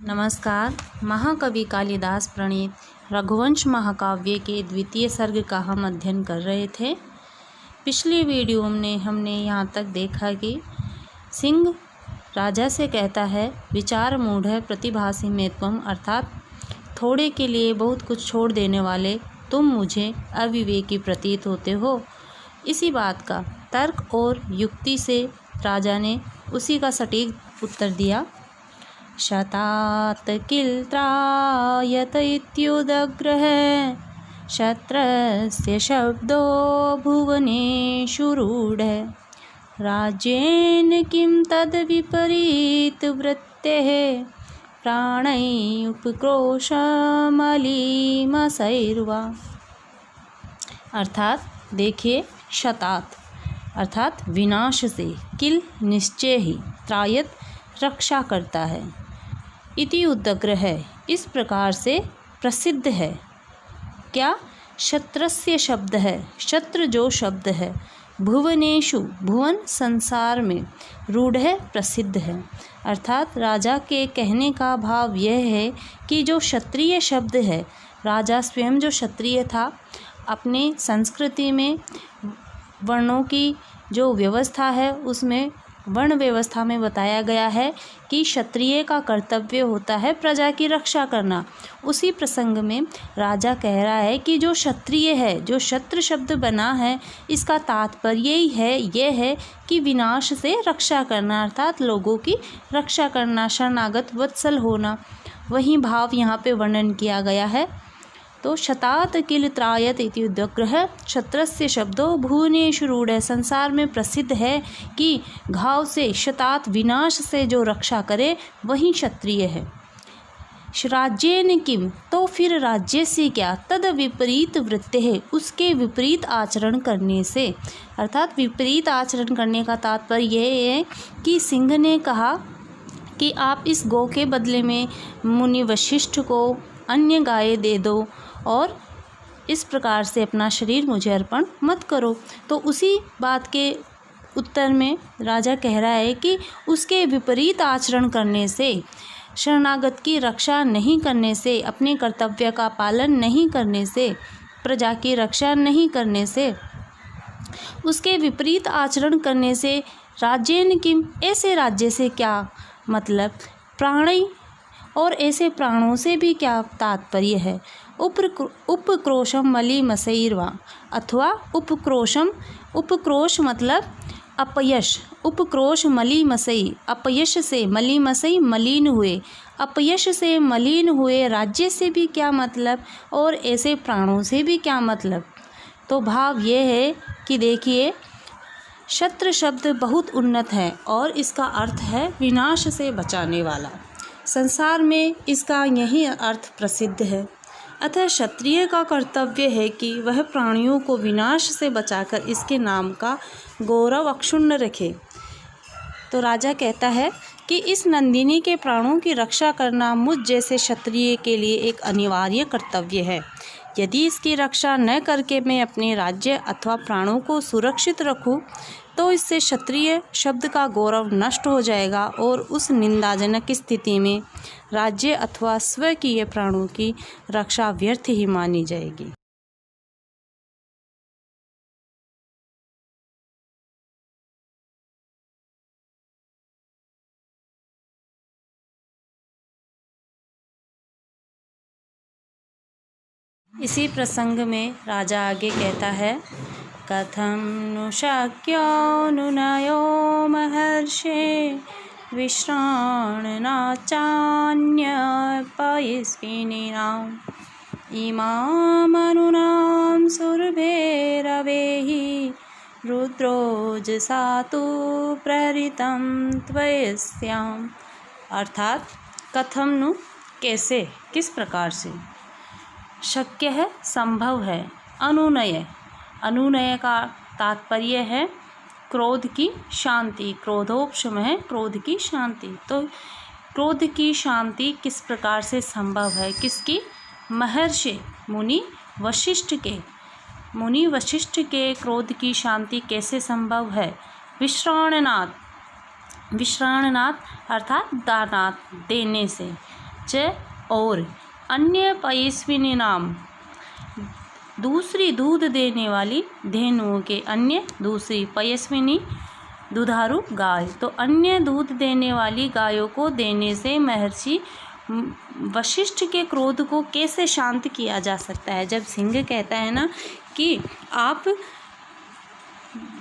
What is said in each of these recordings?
नमस्कार। महाकवि कालिदास प्रणीत रघुवंश महाकाव्य के द्वितीय सर्ग का हम अध्ययन कर रहे थे। पिछली वीडियो में हमने यहाँ तक देखा कि सिंह राजा से कहता है, विचार मूढ़ प्रतिभासी में त्वम, अर्थात थोड़े के लिए बहुत कुछ छोड़ देने वाले तुम मुझे अविवेकी प्रतीत होते हो। इसी बात का तर्क और युक्ति से राजा ने उसी का सटीक उत्तर दिया। शतात किल त्रायत इत्युदग्रह शत्रस्य शब्दो भुवनेषु रूढः राज्येन किं तद् विपरीत वृत्तेः प्राणैः उपक्रोशमलीमसैर्वा। अर्थात देखिए, शतात अर्थात विनाश से, किल निश्चय ही, त्रायत रक्षा करता है, इति उदग्रह है इस प्रकार से प्रसिद्ध है। क्या? शत्रस्य शब्द है, शत्र जो शब्द है, भुवनेषु भुवन संसार में, रूढ़ है प्रसिद्ध है। अर्थात राजा के कहने का भाव यह है कि जो क्षत्रिय शब्द है, राजा स्वयं जो क्षत्रिय था, अपने संस्कृति में वर्णों की जो व्यवस्था है उसमें वर्ण व्यवस्था में बताया गया है कि क्षत्रिय का कर्तव्य होता है प्रजा की रक्षा करना। उसी प्रसंग में राजा कह रहा है कि जो क्षत्रिय है, जो शत्रु शब्द बना है, इसका तात्पर्य ही है, यह है कि विनाश से रक्षा करना, अर्थात लोगों की रक्षा करना, शरणागत वत्सल होना, वही भाव यहाँ पे वर्णन किया गया है। तो शतात किल त्रायत इति उदग्रह क्षत्रस्य शब्दो भुवनेषु रूढः, संसार में प्रसिद्ध है कि घाव से, शतात विनाश से जो रक्षा करे वही क्षत्रिय है। राज्येन किम, तो फिर राज्य से क्या, तद विपरीत वृत्ति है, उसके विपरीत आचरण करने से। अर्थात विपरीत आचरण करने का तात्पर्य यह है कि सिंह ने कहा कि आप इस गौ के बदले में मुनि वशिष्ठ को अन्य गाय दे दो और इस प्रकार से अपना शरीर मुझे अर्पण मत करो। तो उसी बात के उत्तर में राजा कह रहा है कि उसके विपरीत आचरण करने से, शरणागत की रक्षा नहीं करने से, अपने कर्तव्य का पालन नहीं करने से, प्रजा की रक्षा नहीं करने से, उसके विपरीत आचरण करने से, राज्येन किम, ऐसे राज्य से क्या मतलब, प्राणी और ऐसे प्राणों से भी क्या तात्पर्य है। उपक्रोशम मलीमसैर्वा, अथवा उपक्रोशम, उपक्रोश मतलब अपयश, उपक्रोश मलीमसई, अपयश से, मलीमसई मलिन हुए, अपयश से मलिन हुए राज्य से भी क्या मतलब, और ऐसे प्राणों से भी क्या मतलब। तो भाव ये है कि देखिए, शत्रु शब्द बहुत उन्नत है और इसका अर्थ है विनाश से बचाने वाला। संसार में इसका यही अर्थ प्रसिद्ध है। अतः क्षत्रिय का कर्तव्य है कि वह प्राणियों को विनाश से बचाकर इसके नाम का गौरव अक्षुण्ण रखे। तो राजा कहता है कि इस नंदिनी के प्राणों की रक्षा करना मुझ जैसे क्षत्रिय के लिए एक अनिवार्य कर्तव्य है। यदि इसकी रक्षा न करके मैं अपने राज्य अथवा प्राणों को सुरक्षित रखूं, तो इससे क्षत्रिय शब्द का गौरव नष्ट हो जाएगा और उस निंदाजनक स्थिति में राज्य अथवा स्वकीय प्राणों की रक्षा व्यर्थ ही मानी जाएगी। इसी प्रसंग में राजा आगे कहता है, कथं नु शक्यो नुनयो महर्षे विश्राणनाचान्यपयस्विनीनाम् इमामनुनां सुरभेरवेहि रुद्रोजसा तु प्रहृतं त्वयस्याम्। अर्थात कथम नु, कैसे, किस प्रकार से, शक्य है, संभव है, अनुनय, अनुनय का तात्पर्य है क्रोध की शांति, क्रोधोपशम है क्रोध की शांति। तो क्रोध की शांति किस प्रकार से संभव है, किसकी, महर्षि मुनि वशिष्ठ के, मुनि वशिष्ठ के क्रोध की शांति कैसे संभव है। विश्राणनाथ, विश्राणनाथ अर्थात दानात, देने से, च और अन्य पयस्विनीनाम दूसरी दूध देने वाली धेनुओं के, अन्य दूसरी पयस्विनी दुधारू गाय, तो अन्य दूध देने वाली गायों को देने से महर्षि वशिष्ठ के क्रोध को कैसे शांत किया जा सकता है। जब सिंह कहता है ना कि आप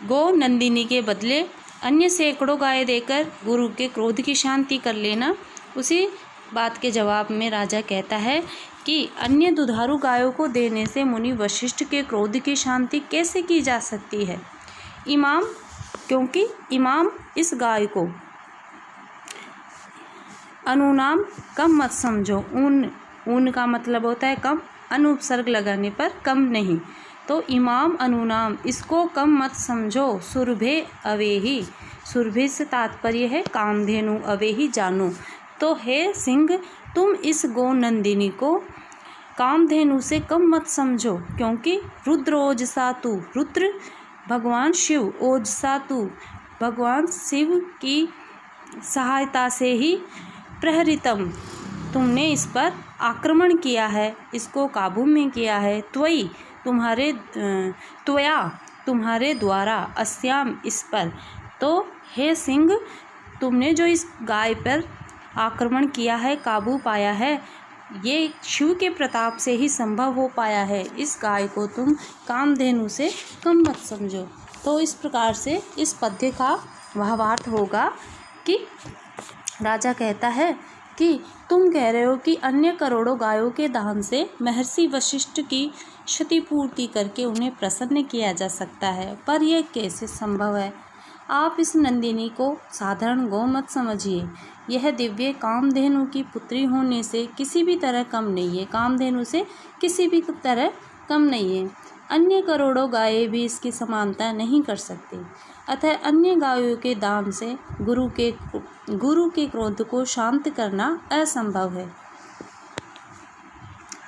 गो नंदिनी के बदले अन्य सैकड़ों गाय देकर गुरु के क्रोध की शांति कर लेना, उसी बात के जवाब में राजा कहता है कि अन्य दुधारू गायों को देने से मुनि वशिष्ठ के क्रोध की शांति कैसे की जा सकती है। इमाम, क्योंकि इमाम इस गाय को अनुनाम कम मत समझो। ऊन का मतलब होता है कम, अनुपसर्ग लगाने पर कम नहीं, तो इमाम अनुनाम इसको कम मत समझो। सुरभे अवेही, सुरभि से तात्पर्य है कामधेनु, अवेही जानो। तो हे सिंह, तुम इस गो नंदिनी को कामधेनु से कम मत समझो, क्योंकि रुद्र ओजसा तू, रुद्र भगवान शिव, ओजसा तू भगवान शिव की सहायता से ही प्रहरितम, तुमने इस पर आक्रमण किया है, इसको काबू में किया है। त्वयि, त्वया तुम्हारे द्वारा, अस्याम इस पर। तो हे सिंह, तुमने जो इस गाय पर आक्रमण किया है, काबू पाया है, ये शिव के प्रताप से ही संभव हो पाया है। इस गाय को तुम कामधेनु से कम मत समझो। तो इस प्रकार से इस पद्य का भावार्थ होगा कि राजा कहता है कि तुम कह रहे हो कि अन्य करोड़ों गायों के दान से महर्षि वशिष्ठ की क्षतिपूर्ति करके उन्हें प्रसन्न किया जा सकता है, पर यह कैसे संभव है। आप इस नंदिनी को साधारण गौ मत समझिए, यह दिव्य कामधेनु की पुत्री होने से किसी भी तरह कम नहीं है, कामधेनु से किसी भी तरह कम नहीं है। अन्य करोड़ों गायें भी इसकी समानता नहीं कर सकती, अतः अन्य गायों के दान से गुरु के क्रोध को शांत करना असंभव है।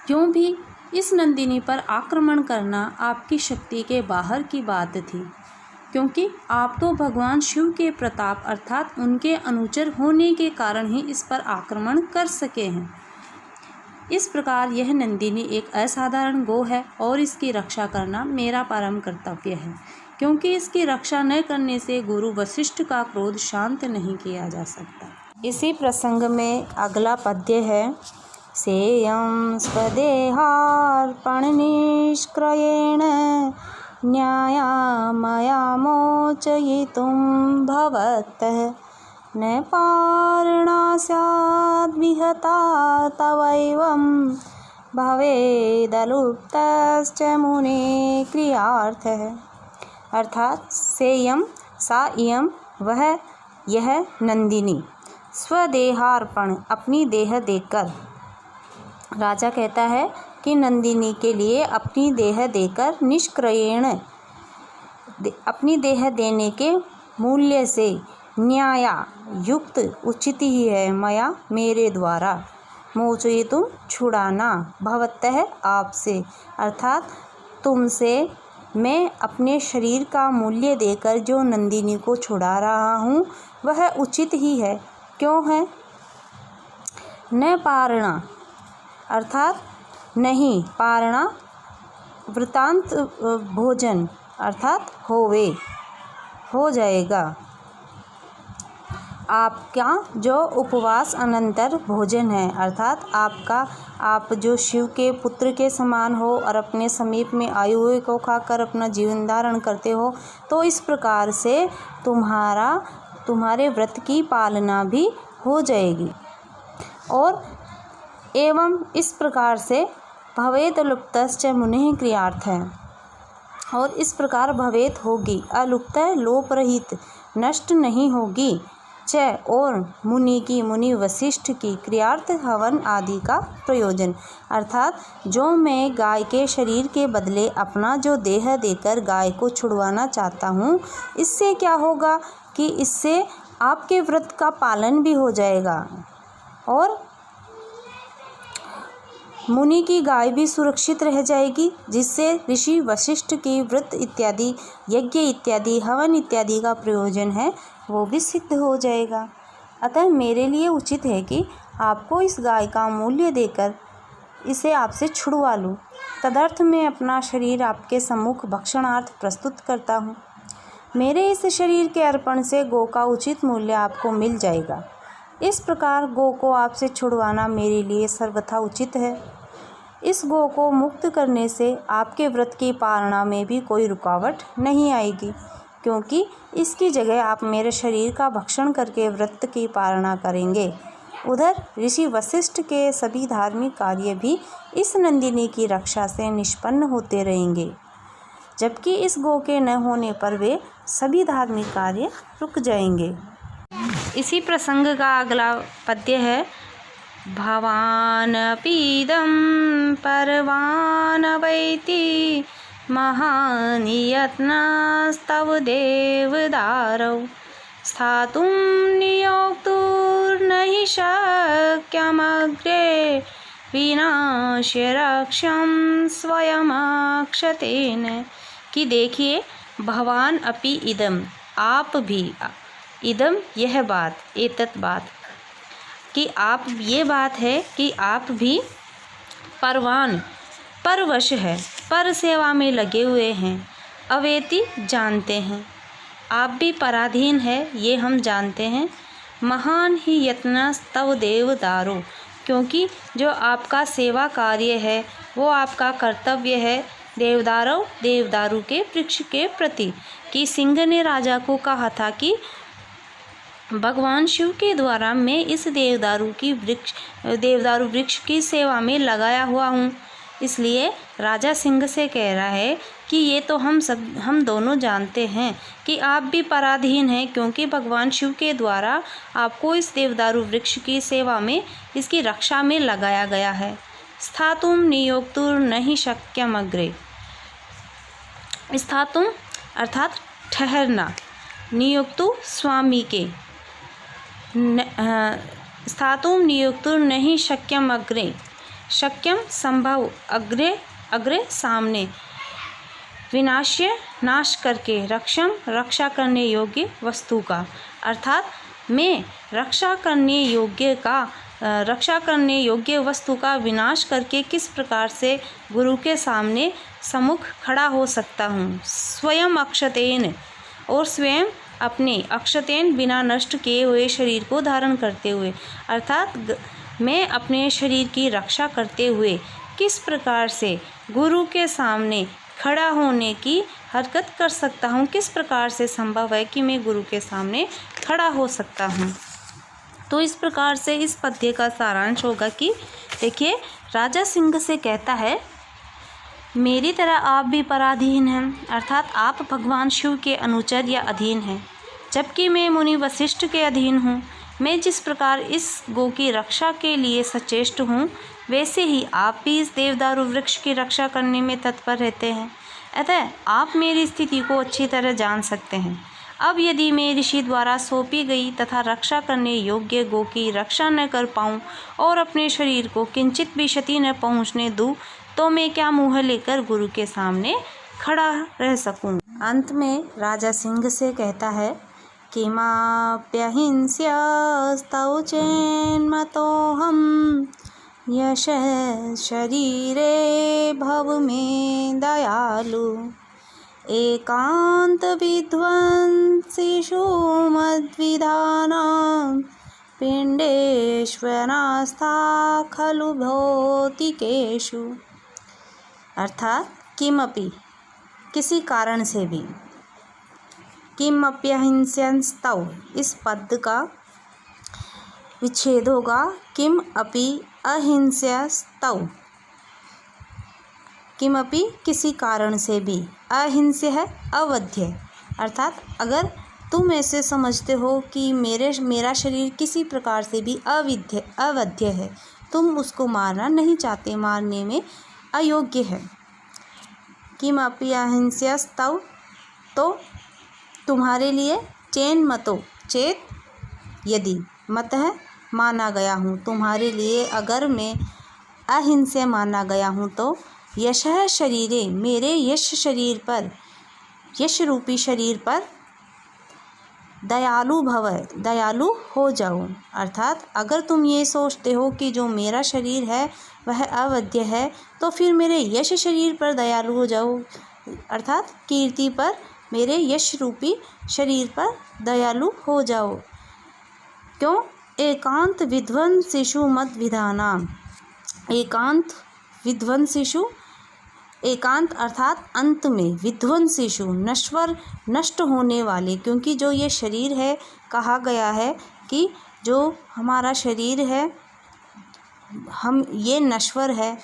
क्यों भी इस नंदिनी पर आक्रमण करना आपकी शक्ति के बाहर की बात थी, क्योंकि आप तो भगवान शिव के प्रताप अर्थात उनके अनुचर होने के कारण ही इस पर आक्रमण कर सके हैं। इस प्रकार यह नंदिनी एक असाधारण गो है और इसकी रक्षा करना मेरा परम कर्तव्य है, क्योंकि इसकी रक्षा न करने से गुरु वशिष्ठ का क्रोध शांत नहीं किया जा सकता। इसी प्रसंग में अगला पद्य है, सेयं स्वदेहार्पण निष्क्रयेण न्यायामया मोचयितुं भवतः न पारणा स्याद्विहता तवैवं भवेदलुप्तश्च मुने क्रियार्थः। अर्थात सेयं सा इयं वह यह नंदिनी, स्वदेहार्पण अपनी देह देकर, राजा कहता है कि नंदिनी के लिए अपनी देह देकर निष्क्रयेण अपनी देह देने के मूल्य से न्याया युक्त उचित ही है, मया मेरे द्वारा, मोचयितुं छुड़ाना, भवतः आपसे अर्थात तुमसे मैं अपने शरीर का मूल्य देकर जो नंदिनी को छुड़ा रहा हूँ वह उचित ही है। क्यों है? न पारणा अर्थात नहीं, पारणा वृतांत भोजन अर्थात होवे, हो जाएगा। आपका जो उपवास अनंतर भोजन है अर्थात आप जो शिव के पुत्र के समान हो और अपने समीप में आए हुए को खाकर अपना जीवन धारण करते हो, तो इस प्रकार से तुम्हारे व्रत की पालना भी हो जाएगी। और एवं इस प्रकार से भवेत लुप्तश्च मुनिः क्रियार्थ है, और इस प्रकार भवेत होगी, अलुप्त लोप रहित, नष्ट नहीं होगी, च और मुनि वशिष्ठ की क्रियार्थ हवन आदि का प्रयोजन अर्थात जो मैं गाय के शरीर के बदले अपना जो देह देकर गाय को छुड़वाना चाहता हूँ, इससे क्या होगा कि इससे आपके व्रत का पालन भी हो जाएगा और मुनि की गाय भी सुरक्षित रह जाएगी, जिससे ऋषि वशिष्ठ की व्रत इत्यादि यज्ञ इत्यादि हवन इत्यादि का प्रयोजन है वो भी सिद्ध हो जाएगा। अतः मेरे लिए उचित है कि आपको इस गाय का मूल्य देकर इसे आपसे छुड़वा लूँ। तदर्थ मैं अपना शरीर आपके सम्मुख भक्षणार्थ प्रस्तुत करता हूँ। मेरे इस शरीर के अर्पण से गौ का उचित मूल्य आपको मिल जाएगा। इस प्रकार गौ को आपसे छुड़वाना मेरे लिए सर्वथा उचित है। इस गौ को मुक्त करने से आपके व्रत की पालना में भी कोई रुकावट नहीं आएगी, क्योंकि इसकी जगह आप मेरे शरीर का भक्षण करके व्रत की पालना करेंगे। उधर ऋषि वशिष्ठ के सभी धार्मिक कार्य भी इस नंदिनी की रक्षा से निष्पन्न होते रहेंगे, जबकि इस गौ के न होने पर वे सभी धार्मिक कार्य रुक जाएंगे। इसी प्रसंग का अगला पद्य है भवानपीदं परवानवैति महान् यत्नस्तव देवदारौ स्थातुं नियोक्तुर्नहि शक्यमग्रे विनाश्य रक्षं स्वयमाक्षतेन। कि देखिए, भवान अपि इदम, आप भी, इदम यह बात, एतत् बात, कि आप, ये बात है कि आप भी परवान, परवश है, पर सेवा में लगे हुए हैं, अवेति जानते हैं, आप भी पराधीन है, ये हम जानते हैं। महान ही यत्न तव देवदारो, क्योंकि जो आपका सेवा कार्य है वो आपका कर्तव्य है देवदारो, देवदारू के वृक्ष के प्रति। कि सिंह ने राजा को कहा था कि भगवान शिव के द्वारा मैं इस देवदारू वृक्ष की सेवा में लगाया हुआ हूँ। इसलिए राजा सिंह से कह रहा है कि ये तो हम दोनों जानते हैं कि आप भी पराधीन हैं, क्योंकि भगवान शिव के द्वारा आपको इस देवदारू वृक्ष की सेवा में, इसकी रक्षा में लगाया गया है। स्थातुम नियोक्तुर नहीं शक्यम अग्रे। स्थातुम अर्थात ठहरना, नियोक्तु स्वामी के, स्थातुम नियोक्तुर नहीं शक्यम अग्रे, शक्यम संभव, अग्रे अग्रे सामने, विनाश्य नाश करके, रक्षम रक्षा करने योग्य वस्तु का, अर्थात मैं रक्षा करने योग्य वस्तु का विनाश करके किस प्रकार से गुरु के सामने सम्मुख खड़ा हो सकता हूँ। स्वयं अक्षतेन, और स्वयं अपने अक्षतेन बिना नष्ट किए हुए शरीर को धारण करते हुए, अर्थात मैं अपने शरीर की रक्षा करते हुए किस प्रकार से गुरु के सामने खड़ा होने की हरकत कर सकता हूँ, किस प्रकार से संभव है कि मैं गुरु के सामने खड़ा हो सकता हूँ। तो इस प्रकार से इस पद्य का सारांश होगा कि देखिए, राजा सिंह से कहता है मेरी तरह आप भी पराधीन हैं, अर्थात आप भगवान शिव के अनुचर या अधीन हैं, जबकि मैं मुनि वशिष्ठ के अधीन हूँ। मैं जिस प्रकार इस गौ की रक्षा के लिए सचेष्ट हूँ, वैसे ही आप भी इस देवदारू वृक्ष की रक्षा करने में तत्पर रहते हैं। अतः आप मेरी स्थिति को अच्छी तरह जान सकते हैं। अब यदि मैं ऋषि द्वारा सौंपी गई तथा रक्षा करने योग्य गौ की रक्षा न कर पाऊँ और अपने शरीर को किंचित भी क्षति न पहुँचने दूँ, तो मैं क्या मुँह लेकर गुरु के सामने खड़ा रह सकूँ। अंत में राजा सिंह से कहता है किमाप्यहिंस्यस्तौ चेन्मतोऽहं यशः शरीरे भव मे दयालु एकांत विध्वंसिषु मद्विधानां पिंडेश्वरास्था खलु भौतिकेषु। अर्थात किमपि, किसी कारण से भी, किमप्यहिंस्यस्तौ, इस पद का विच्छेद होगा किम अपि अहिंस्यस्तौ। किमपि किसी कारण से भी, अहिंस्य है अवध्य, अर्थात अगर तुम ऐसे समझते हो कि मेरा शरीर किसी प्रकार से भी अवध्य है, तुम उसको मारना नहीं चाहते, मारने में अयोग्य है। किमपि अहिंस्यस्तौ, तो तुम्हारे लिए चेन मतो, चेत यदि, मत है माना गया हूँ, तुम्हारे लिए अगर मैं अहिंस्य माना गया हूँ, तो यशः शरीरे, मेरे यश शरीर पर, यश रूपी शरीर पर, दयालु भव, दयालु हो जाओ। अर्थात अगर तुम ये सोचते हो कि जो मेरा शरीर है वह अवध्य है, तो फिर मेरे यश शरीर पर दयालु हो जाओ। अर्थात कीर्ति पर, मेरे यश रूपी शरीर पर दयालु हो जाओ। क्यों? एकांत विध्वंसिषु मद विधानाम। एकांत विध्वंसिषु, एकांत अर्थात अंत में, विध्वंसिषु नश्वर, नष्ट होने वाले। क्योंकि जो ये शरीर है, कहा गया है कि जो हमारा शरीर है हम ये नश्वर है।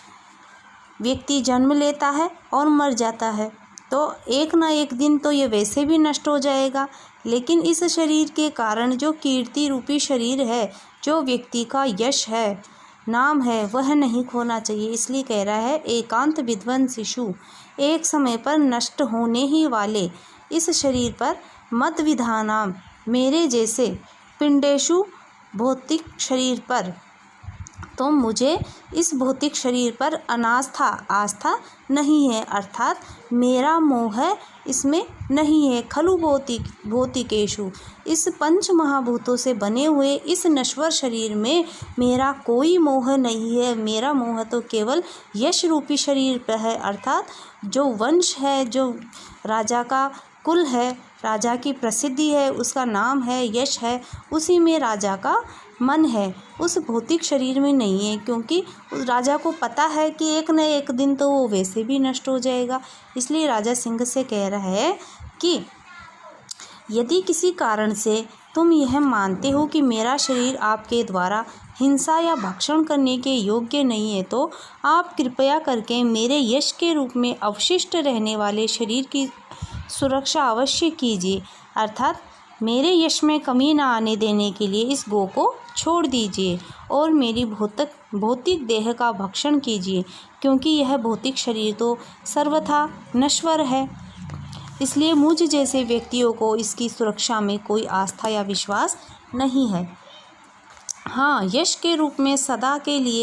व्यक्ति जन्म लेता है और मर जाता है, तो एक ना एक दिन तो ये वैसे भी नष्ट हो जाएगा। लेकिन इस शरीर के कारण जो कीर्ति रूपी शरीर है, जो व्यक्ति का यश है, नाम है, वह नहीं खोना चाहिए। इसलिए कह रहा है एकांत विध्वंसिषु, एक समय पर नष्ट होने ही वाले इस शरीर पर, मद विधानाम, मेरे जैसे, पिंडेषु, भौतिक शरीर पर। तो मुझे इस भौतिक शरीर पर अनास्था, आस्था नहीं है। अर्थात मेरा मोह इसमें नहीं है। खलु भौतिकेषु, इस पंच महाभूतों से बने हुए इस नश्वर शरीर में मेरा कोई मोह नहीं है। मेरा मोह तो केवल यश रूपी शरीर पर है। अर्थात जो वंश है, जो राजा का कुल है, राजा की प्रसिद्धि है, उसका नाम है, यश है, उसी में राजा का मन है, उस भौतिक शरीर में नहीं है। क्योंकि उस राजा को पता है कि एक न एक दिन तो वो वैसे भी नष्ट हो जाएगा। इसलिए राजा सिंह से कह रहा है कि यदि किसी कारण से तुम यह मानते हो कि मेरा शरीर आपके द्वारा हिंसा या भक्षण करने के योग्य नहीं है, तो आप कृपया करके मेरे यश के रूप में अवशिष्ट रहने वाले शरीर की सुरक्षा अवश्य कीजिए। अर्थात मेरे यश में कमी न आने देने के लिए इस गो को छोड़ दीजिए और मेरी भौतिक देह का भक्षण कीजिए। क्योंकि यह भौतिक शरीर तो सर्वथा नश्वर है। इसलिए मुझ जैसे व्यक्तियों को इसकी सुरक्षा में कोई आस्था या विश्वास नहीं है। हाँ, यश के रूप में सदा के लिए